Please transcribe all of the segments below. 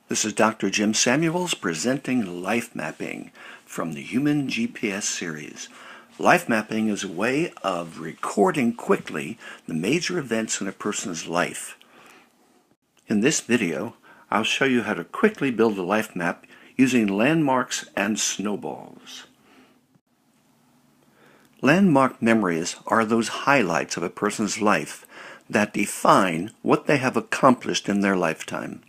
This is Dr. Jim Samuels presenting Life Mapping from the Human GPS series. Life mapping is a way of recording quickly the major events in a person's life. In this video, I'll show you how to quickly build a life map using landmarks and snowballs. Landmark memories are those highlights of a person's life that define what they have accomplished in their lifetime.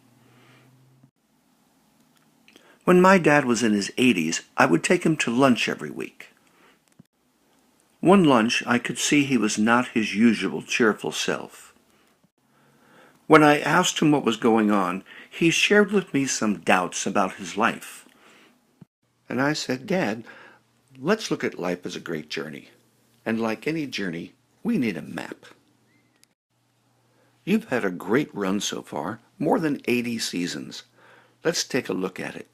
When my dad was in his 80s, I would take him to lunch every week. One lunch, I could see he was not his usual cheerful self. When I asked him what was going on, he shared with me some doubts about his life. And I said, "Dad, let's look at life as a great journey. And like any journey, we need a map. You've had a great run so far, more than 80 seasons. Let's take a look at it."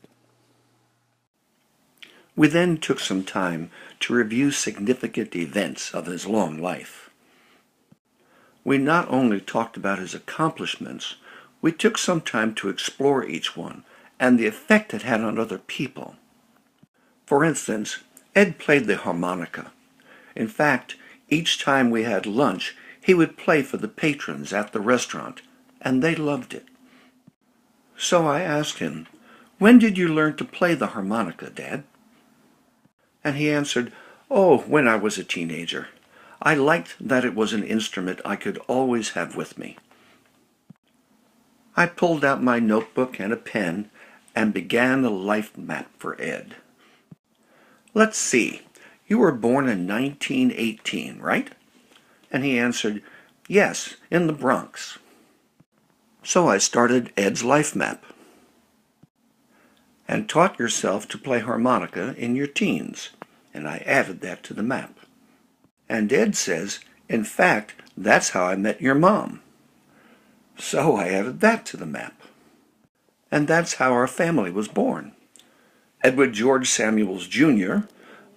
We then took some time to review significant events of his long life. We not only talked about his accomplishments, we took some time to explore each one and the effect it had on other people. For instance, Ed played the harmonica. In fact, each time we had lunch, he would play for the patrons at the restaurant, and they loved it. So I asked him, "When did you learn to play the harmonica, Dad?" And he answered, "Oh, when I was a teenager. I liked that it was an instrument I could always have with me." I pulled out my notebook and a pen and began a life map for Ed. "Let's see, you were born in 1918, right?" And he answered, "Yes, in the Bronx." So I started Ed's life map. "And taught yourself to play harmonica in your teens," and I added that to the map. "And Ed says, in fact, that's how I met your mom." So I added that to the map. "And that's how our family was born. Edward George Samuels, Jr.,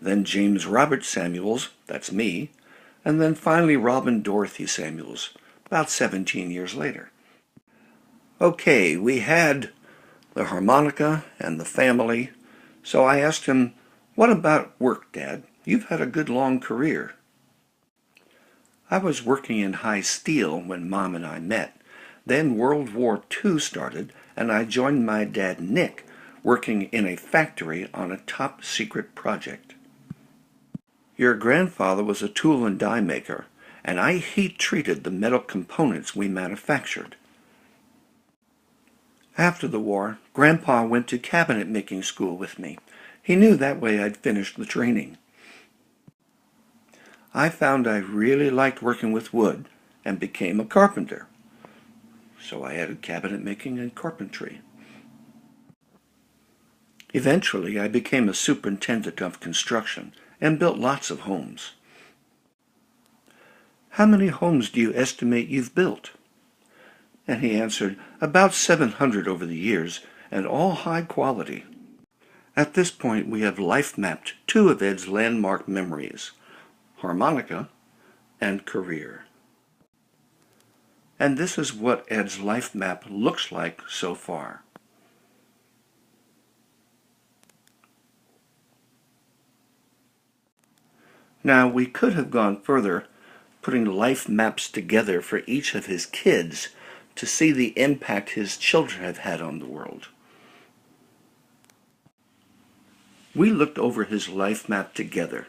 then James Robert Samuels, that's me, and then finally Robin Dorothy Samuels, about 17 years later." Okay, we had the harmonica and the family, so I asked him, "What about work, Dad? You've had a good long career." "I was working in high steel when Mom and I met. Then World War II started, and I joined my dad, Nick, working in a factory on a top-secret project." "Your grandfather was a tool and die maker, and I heat-treated the metal components we manufactured." "After the war, Grandpa went to cabinet-making school with me. He knew that way I'd finish the training. I found I really liked working with wood and became a carpenter. So I added cabinet-making and carpentry. Eventually, I became a superintendent of construction and built lots of homes." "How many homes do you estimate you've built?" And he answered, "About 700 over the years, and all high quality." At this point, we have life mapped two of Ed's landmark memories, harmonica and career. And this is what Ed's life map looks like so far. Now, we could have gone further, putting life maps together for each of his kids to see the impact his children have had on the world. We looked over his life map together,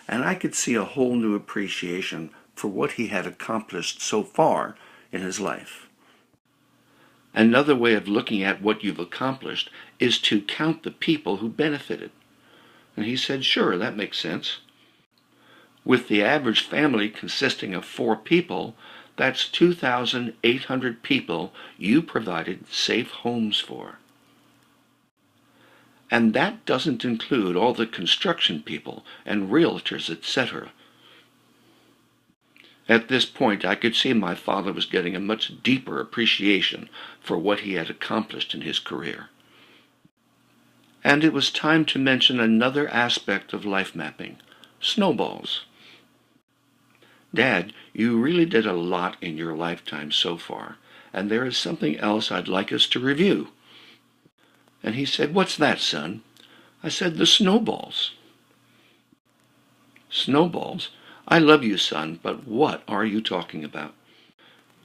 and I could see a whole new appreciation for what he had accomplished so far in his life. Another way of looking at what you've accomplished is to count the people who benefited. And he said, "Sure, that makes sense. With the average family consisting of 4 people, that's 2,800 people you provided safe homes for. And that doesn't include all the construction people and realtors, etc." At this point, I could see my father was getting a much deeper appreciation for what he had accomplished in his career. And it was time to mention another aspect of life mapping, snowballs. "Dad, you really did a lot in your lifetime so far, and there is something else I'd like us to review." And he said, "What's that, son?" I said, "The snowballs." "Snowballs? I love you, son, but what are you talking about?"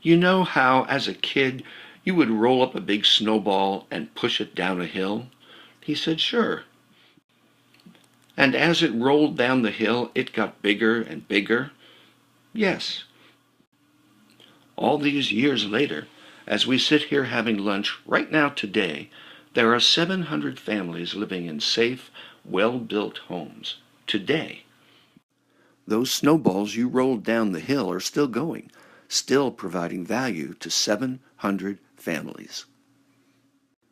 "You know how, as a kid, you would roll up a big snowball and push it down a hill?" He said, "Sure." "And as it rolled down the hill, it got bigger and bigger?" "Yes." All these years later, as we sit here having lunch right now today, there are 700 families living in safe, well-built homes today. Those snowballs you rolled down the hill are still going, still providing value to 700 families.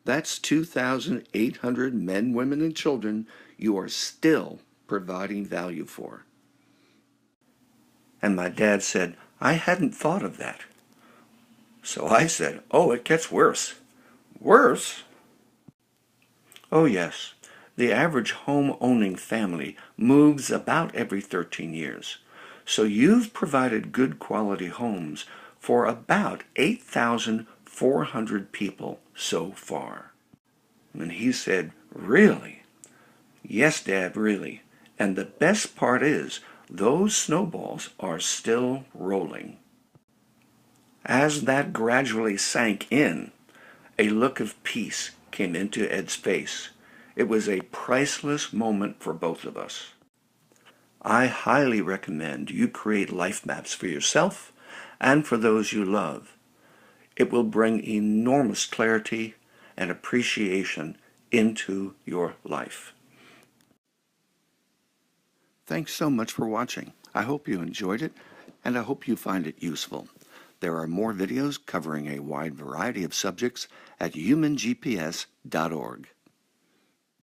That's 2,800 men, women, and children you are still providing value for. And my dad said, "I hadn't thought of that." So I said, "Oh, it gets worse." "Worse?" "Oh, yes. The average home-owning family moves about every 13 years. So you've provided good quality homes for about 8,400 people so far." And he said, "Really?" "Yes, Dad, really. And the best part is, those snowballs are still rolling." As that gradually sank in, a look of peace came into Ed's face. It was a priceless moment for both of us. I highly recommend you create life maps for yourself and for those you love. It will bring enormous clarity and appreciation into your life. Thanks so much for watching. I hope you enjoyed it, and I hope you find it useful. There are more videos covering a wide variety of subjects at humangps.org.